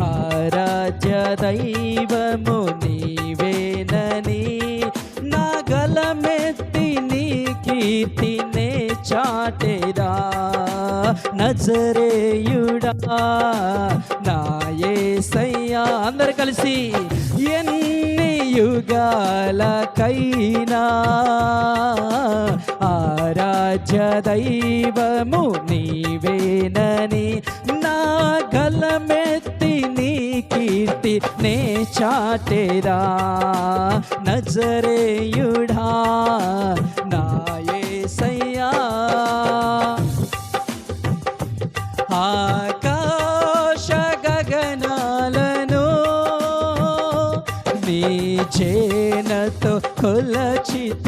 ఆరాధ్య దైవము నీవేనని నా గలమెత్తి నీ కీర్తినే చాటెదా. నజరేయుడా నా యేసయ్యా, అందరు కలిసి ఎన్ని యుగాలకైనా ఆరాధ్య దైవము నీవేనని నా గలమెత్తి నీ కీర్తి నే చాటెదా. నజరేయుడా నా యేసయ్యా. ఆకాశ గగనాలను నీ చేనతో కొలచితివి,